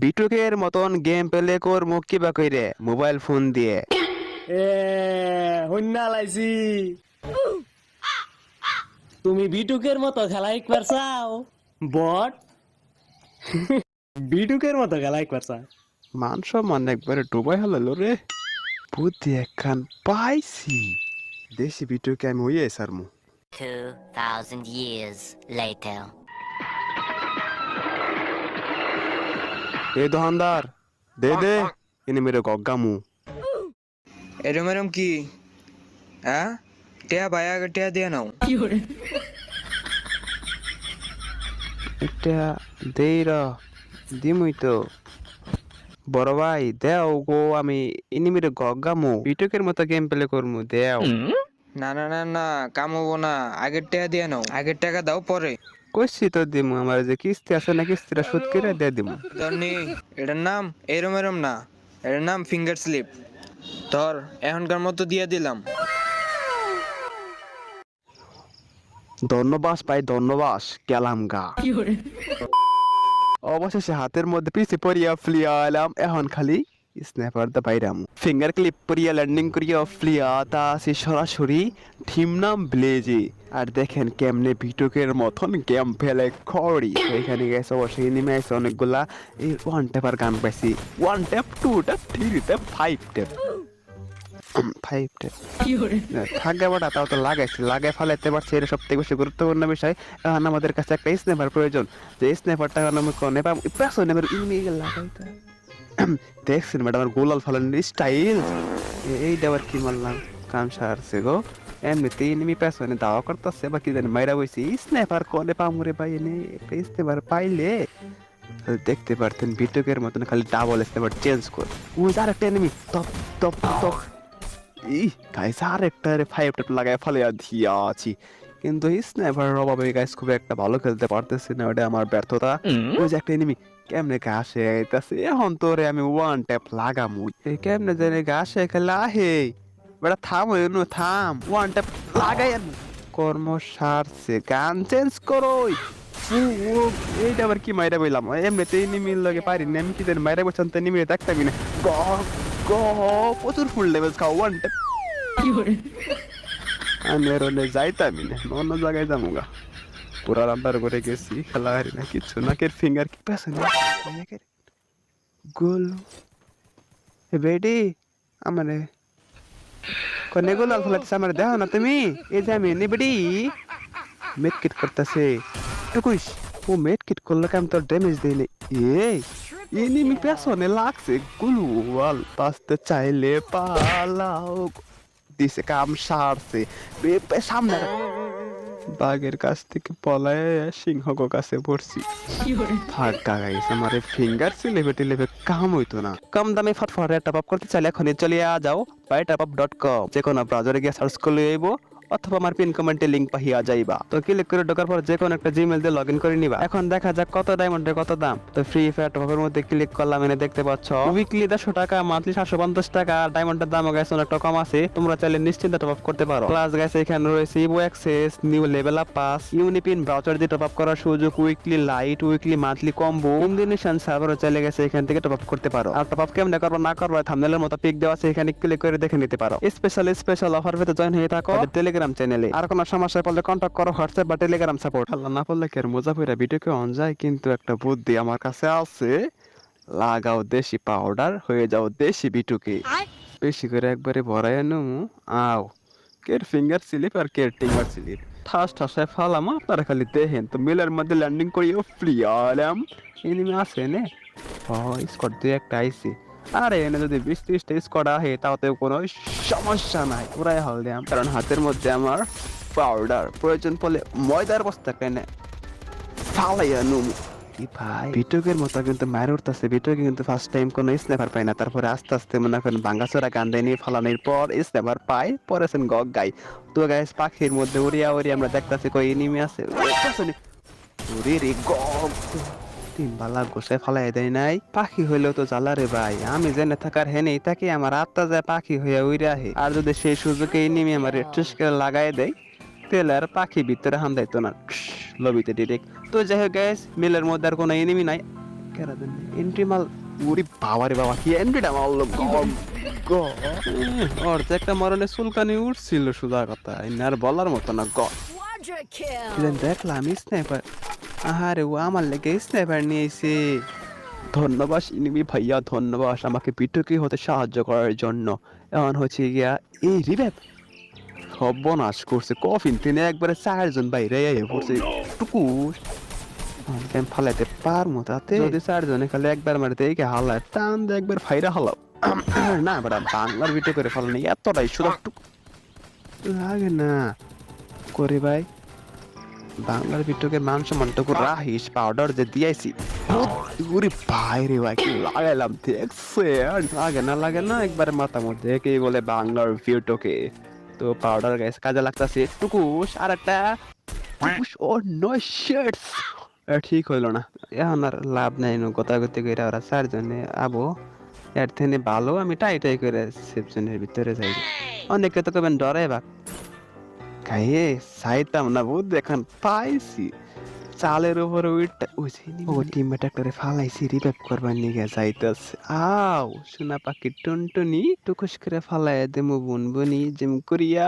বিটুকের মতন game play করমু কিবা কইরে মোবাইল ফোন দিয়ে। এ হন্যা লাইছি তুমি বিটুকের মতো খেলা একবার চাও বট বিটুকের মতো খেলা একবার চাও মান সম্মান একবারে ডুবাই হলো রে। বুদ্ধি একখান পাইছি, দেশি বিটুকে আমি হইয়ে সারমু। 2,000 years later. এ দোকানদার, দে দে ইনি মেরে গগ্গামু। এরম এরম কি হ্যাঁ টিয়া ভাই আগে টিয়া দিয়ে নাও। এটা দেই র দিমুই তো। বড় ভাই দেও গো, আমি ইনি মেরে গগ্গামু, বিটুকের মতো গেম প্লে করমু, দেও। না না না না কাম হবো না, আগের টিয়া দিয়ে নাও, আগের টাকা দাও পরে। কইছি তো দিমু, আমার যে কিস্তি আছে না কিস্তিটা শোধ করে দিয়ে দিমু। ধরনি এটার নাম এরম এরম না, এটার নাম ফিঙ্গার স্লিপ। ধর এখনকার মতো দিয়ে দিলাম। ধন্যবাদ ভাই ধন্যবাদ, গেলাম গা। অবশেষে হাতের মধ্যে পিছে পড়িয়া ফ্লিয়া এলাম, এখন খালি স্ন্যাপার দা বাইরাম ফিঙ্গার ক্লিপ পরিয়া ল্যান্ডিং করিয়া ফ্লিয়া তা আছে সরাসরি থিম নাম ব্লেজে। আর দেখেন কেমনে বিটুকের মতন গেম ফেলে খড়ি। এখানে গেছে অবশ্যই নেমে আছে অনেকগুলা এই ওয়ান ট্যাপার গান পাইছি, one tap, two tap, three tap, five tap, five tap থাকে বাটা, তাও তো লাগাইছে, লাগাই ফেলাইতে পারছে, এটা সব থেকে বেশি গুরুত্বপূর্ণ বিষয়। এখন আমাদের কাছে একটা স্ন্যাপার প্রয়োজন, যে স্ন্যাপারটা আমি কোনে পাবো, পেছনে লাগাইতে দেখছেন ম্যাডাম আমার গোলাল ফালানোর স্টাইল। এইটা আবার কি মারলাম, কাম সারছে গো। এমনিতেই এনিমি পেছনে দাওয়া করতেছে বা কি জানি মাইরা বইছি, স্ন্যাপার কোনে পামুরে ভাই, এনে একটা স্ন্যাপার পাইলে দেখতে পারতেন বিটুকের মতন খালি ডাবল স্ন্যাপার চেঞ্জ করে। ওই আর একটা এনিমি টপ টপ টপ। ই গাইস আর একটা ফাইভ ট্যাপ লাগায় ফেলে দিয়া আছি, কিন্তু স্নাইপারের অভাবে গাইস খুব একটা ভালো খেলতে পারতেছি না, ওটা আমার ব্যর্থতা। ওই যে একটা এনিমি কেমনে ঘাসে আইতাছে, এখন তোরে আমি ওয়ান ট্যাপ লাগামু, এই কেমনে জানি ঘাসে খেলা হে বেটা, থাম এনু থাম, ওয়ান ট্যাপ লাগাই কর্ম সারছে, গান চেঞ্জ করো। এইটা আবার কি মাইরা বইলাম, এমনিতে এনিমির লগে পারি না, আমি কি জানি মাইরা বলছেন তো এনিমি দেখতামই না। প্রচুর ফুল লেভেল খাও, ওয়ান ট্যাপ। আমি আর ওনে যাইতামই না, অন্য জায়গায় যাবো গা। পুরা রান্নার করে গেছি, খেলা হারি না কিচ্ছু না, কে ফিঙ্গার কি পেছে না গোল বেডি আমারে কোনে গোল ফেলাতেছে, আমার দেখো না তুমি, এই যে আমি নিবডি মেট কিট করতেছে টুকুইস, ও মেট কিট করলে আমি তোর ড্যামেজ দেইনি। এই এনিমি পেছনে লাগছে, গুলু ওয়াল পাসতে চাইলে পালাও দিছে, কাম সারছে। সামনে বাঘের কাছ থেকে পলায় সিংহ কাছে পড়ছি, ফাঁকা গাইছে আমার ফিঙ্গার সিলেবেটি লেবে কাম হইতো না। কম দামে ফটফটে টপ আপ করতে চাইলে এখনই চলে যাও bytopup.com, যে কোনো ব্রাউজারে গিয়ে সার্চ করলে আইবো, অথবা আমার পিন কমেন্টে লিংক পাইয়া যাইবা। তো ক্লিক করে ঢোকার পর যে কোনো একটা জিমেল দিয়ে লগইন করে নিবা। এখন দেখা যাক কত ডায়মন্ডের কত দাম। তো ফ্রি ফায়ার টপের মধ্যে ক্লিক করলাম, এনে দেখতে পাচ্ছ উইকলি 150 টাকা, মান্থলি 750 টাকা। ডায়মন্ডের দামও গেছে অনেকটা কম আছে, তোমরা চাইলে নিশ্চিন্তে টপ আপ করতে পারো। প্লাস গেছে এখানে রয়েছে evo access, new level up pass, UniPin browser দিয়ে টপ আপ করার সুযোগ, weekly lite, weekly monthly combo, Indonesian সার্ভারও চাইলে গেছে এখান থেকে টপ আপ করতে পারো। আর টপ আপ কেমনে করবো না করবো থাম্বনেলের মতো পিক দেওয়া আছে, এখানে ক্লিক করে দেখে নিতে পারো। স্পেশাল অফার পেতে জয়েন হয়ে থাকো টেলিগ্রাম চ্যানেলে। আর কোনো সমস্যা পড়লে কন্টাক্ট করো হোয়াটসঅ্যাপ বা টেলিগ্রাম সাপোর্ট। আল্লাহ না পড়লে কি আর মজা পড়া ভিডিওকে অন যায়, কিন্তু একটা বুদ্ধি আমার কাছে আছে, লাগাও দেশি পাউডার, হয়ে যাও দেশি বিটুকে। বেশি করে একবারে ভরাই আনুমু, আও কের ফিঙ্গার স্লিপ আর কের টিঙ্গার স্লিপ ঠাস ঠাসায় ফালাম, আপনারা খালি দেখেন। তো মিলের মধ্যে ল্যান্ডিং করিও ফ্লিয়ালাম, এনিমি আছে নে স্কট দিয়ে একটা আইসি। আরে এনে যদি 20-30টা স্কোয়াড আহে তাতে কোনো সমস্যা নাই, পুরাই হল দিয়াম, কারণ হাতের মধ্যে আমার পাউডার, প্রয়োজন পড়লে ময়দার বস্তা কেনে ফালাইয়া নুমু। কি ভাই বিটুকের মতো কিন্তু মায়ের উঠতেছে, বিটুকে কিন্তু ফার্স্ট টাইম কোনো স্ন্যাপার পায় না, তারপরে আস্তে আস্তে মনে করেন ভাঙ্গাচোরা গান দেয় নিয়ে ফালানোর পর স্ন্যাপার পায়, পরেছেন গগ গাই। তো গাইস পাখির মধ্যে উড়িয়া আমরা দেখতেছি কই এনিমি আছে, ওরে রে গগ তিন বালা গোসাই ফালাই দেয় নাই। পাখি হইলেও তো জ্বালা রে ভাই, আমি জেনে থাকার হেনেই তাকে আমার আত্মা যায় পাখি হইয়া উইরা হে। আর যদি সেই সুযোগে এনিমি আমার টুস করে লাগাই দেয়, তাহলে আর পাখি ভিতরে হান যাইতো না, লবিতে ডিরেক্ট। তো যাই হোক গাইস, মিলের মধ্যে আর কোনো এনিমি নাই, কেরা দেন এন্ট্রি মাল ওরে বাবা রে বাবা কি এন্ট্রিটা মারলো অর্ধেকটা মরণে চুলকানি উঠছিল সোজা কথা আর বলার মতো না Quadra kill. দেখলাম স্নাইপার আহারে ও আমার লেগে স্নাইপার নিয়েছে ধন্যবাদ ইনিমি ভাইয়া ধন্যবাদ আমাকে পিটুকি হতে সাহায্য করার জন্য এখন হচ্ছে গিয়া এই রিভেপ সর্বনাশ করছে কফিন তিনি একবারে 4 জন বাইরে পড়ছে টুকুস আমি ফালাইতে পারবো তাতে যদি 4 জনে খালি একবার মারিতে এই হালায় টান দিয়ে একবার ফাইরা হালাও না বেটা বাংলার ভিডিও করে ফেলানি এতটাই শুধু লাগে না করে ভাই বাংলার ভিডিওকে মান সম্মানটুকু রাহিস পাউডার যে দিয়েছি ওরে বাইরে ভাই কি লাগাইলাম দেখছে লাগে না একবার মাথা মধ্যে কি বলে বাংলার ভিডিওকে তো পাউডার গাইস কাজে লাগতাছে টুকুস আর একটা টুকুস ও নো শার্টস ঠিক হইল না এখন আর লাভ নাই গতাগতি করে ওরা 4 জনে আবো এর থেকে ভালো আমি টাই করে সেপশনের ভিতরে যাই অনেকে তো কবেন ডরে বাক গায়ে চাইতাম না বুঝ এখন পাইছি চালের উপরে ও টিমমেট একটা ফালাইছি রিভাইভ করবার নিয়ে যাইতেছে আও সোনা পাখি টুনটুনি টুকুস করে ফালাই দেমু বুনবুনি জিম করিয়া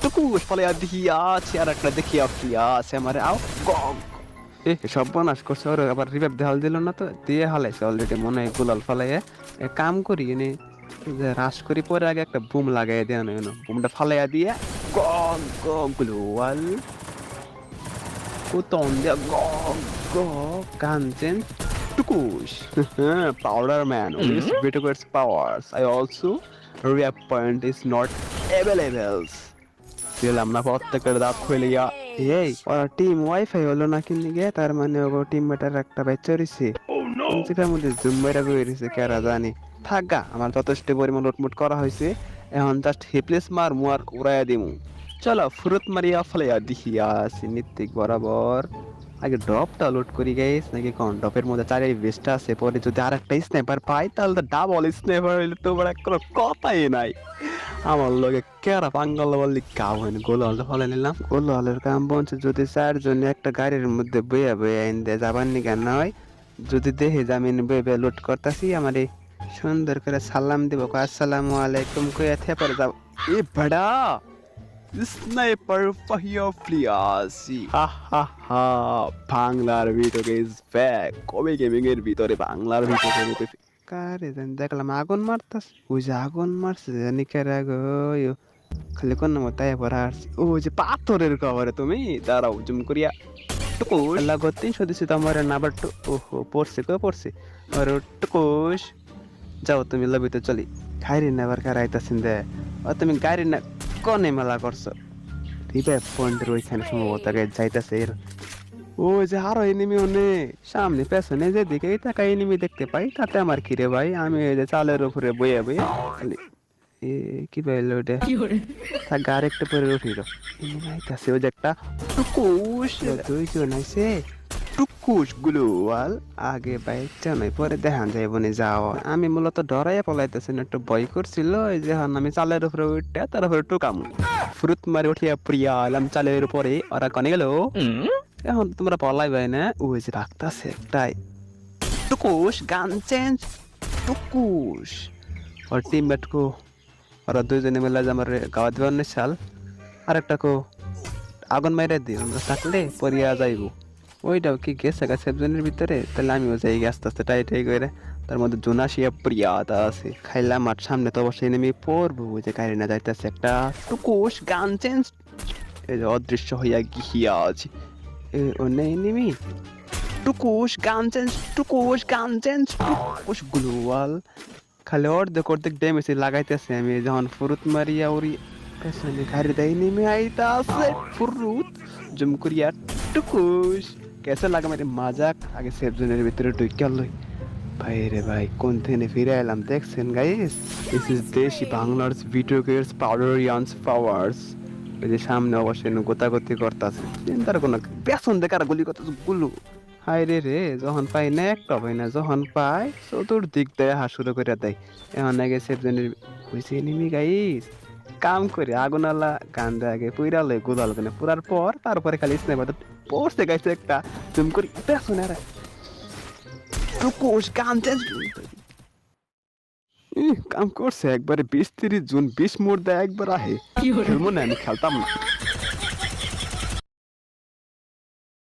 টুকুস ফালাইয়া দেখিয়া আছে আর একটা দেখিয়া ফিয়া আছে আমারে আও গং সব বনাশ করছে ওর আবার রিভাইভ দেওয়াল দিল না তো দিয়ে হালাইছে অলরেডি মনে হয় গুলাল ফালাইয়া কাম করি এনে রাশ করি পরে আগে একটা বুম লাগাই দেওয়া নয় বুমটা ফালাইয়া দিয়ে গং গং গ্লোয়াল Uton dia go kanchen tukush powder man this video gets powers I also reap point is not available দিলাম না প্রত্যেকটা দাঁত খুলিয়া এই ওরা টিম ওয়াইফাই হলো না কিনে গে তার মানে ওগো টিমমেটার একটা বাচ্চা রইছে যেটার মধ্যে জুম মেরা গইছে কেরা জানি থাকা আমার যথেষ্ট পরিমাণ লুটমুট করা হয়েছে এখন জাস্ট হিপলেস মার মুয়ার উড়াইয়া দিমু চলো ফুরুত মারিয়া ফলাইয়া দেখিয়া সিনিতিক বরাবর আগে ড্রপটা লোড করি গাইস নাকি কোন ড্রপের মধ্যে চারে বেস্টটা আছে পরে যদি আরেকটা স্নাইপার পাই তাহলে তো ডাবল স্নাইপার হইলে তো বড় কোনো কথাই নাই আমার লগে কেরা পাঙ্গাল বললি কাউ হয়নি গোলাল ফলে নিলাম গোলালের কাম বলছে যদি 4 জনে একটা গাড়ির মধ্যে বইয়া বইয়া আইন দেয় যাবার নি কেন নয় যদি দেখে জামিন বইবে লোড করতেছি আমার সুন্দর করে সালাম দিব আসসালামু আলাইকুম কইয়া থেপর যাও এ বড়া স্নাইপার ফাহিয়া ফ্লিয়াসি হা বাংলার ভিডিও ইজ ব্যাক কবে গেমিং এর ভিতরে বাংলার ভিডিও করতে কারে জান দেখলাম আগুন মারতাস ওই যে আগুন মারছে জানি কারে গো খালি কোন মতায় পড়ার ও যে পাথরের কভারে তুমি দাঁড়াও জুম করিয়া টুকুস লাগো 300 দিছি তোমার নাম্বার ওহো পড়ছে আর টুকুস যাও তুমি লবিতে চলি খাইরি নেবার কারাইতাছিন দে ও তুমি গাড়ি না কোনে মেলা করছো রিভাইভ পয়েন্টের ওইখানে সম্ভবত যাইতেছে এর ও যে আরো এনিমি অনে সামনে পেছনে যে দিকে তাকা এনিমি দেখতে পাই তাতে আমার কি রে ভাই আমি এই যে চালের উপরে বইয়া বইয়া এ কি পাইলো ওটা তা গার একটা পরে উঠিল আইতাছে ওই যে একটা টুকুস দুইজন আইছে টুকুস গ্লোয়াল আগে বাইকটা নয় পরে দেখান যাইব নি যাও আমি মূলত ডরাইয়া পলাইতেছি না একটু ভয় করছিল এই যে আমি চালের উপরে উঠে তার উপরে টুকাম ফ্রুট মারি উঠিয়া প্রিয়া এলাম চালের উপরে ওরা কনে গেল এখন তোমরা পলাই ভাই না ওই যে রাখতাছে একটাই টুকুস গান চেঞ্জ টুকুস ওর টিমমেট কো ওরা দুইজনে মিলে যে আমার গাওয়া দিবার চাল আর একটা কো আগুন মাইরা দিই আমরা থাকলে পরিয়া যাইব ওইটাও কি গেছে গা সেপজনের ভিতরে তাহলে আমিও যাই আস্তে আস্তে টাই করে তার মধ্যে জোনাসিয়া প্রিয়াতা আছে খাইলাম আর সামনে তো অবশ্যই নেমে পড়বো ওই যে কারিনা যাইতেছে একটা টুকুস গান চেঞ্জ এই যে অদৃশ্য হইয়া গিয়া আছে অন্য এনিমি টুকুস গান চেঞ্জ টুকুস গ্লোয়াল খালি অর্ধেক ড্যামেজ লাগাইতেছে আমি যখন ফুরুত মারিয়া ওরি পেছনে গাড়ি দেয় নেমে আইতা আছে ফুরুত জুম করিয়া টুকুস कैसा लगा मेरे मजाक आगे सेफ जोনের ভিতরে ঢুকে লই ভাই রে ভাই কোন থেকে ফিরে এলাম দেখছেন গাইস দিস ইজ দেশি বাংলার ভিডিও গেমস পাউডার ইয়ান্স পাওয়ার্স এই যে সামনে অবশ্যই গোতাগতি করতেছে চিন্তার কোনো পেছন দেখার গুলি করতেছে গুলো হাই রে যখন পাই না একটা পাই না যখন পাই চতুর্দিক দেয় শুরু করে দেয় এখন আগে সেফ জোনের হয়েছে এনিমি গাইস কাম করে আগুনালা গান দেয় আগে পুইরা লই গোলাল গানে পুরার পর তারপরে খালি স্নাইপার পড়ছে গাইছে একটা জুম করি পেছনে রে টুকুস গান চেঞ্জ কাম করছে একবারে 20-30 জন 20 মোড় দেয় একবার আহে খেলবো না আমি খেলতাম না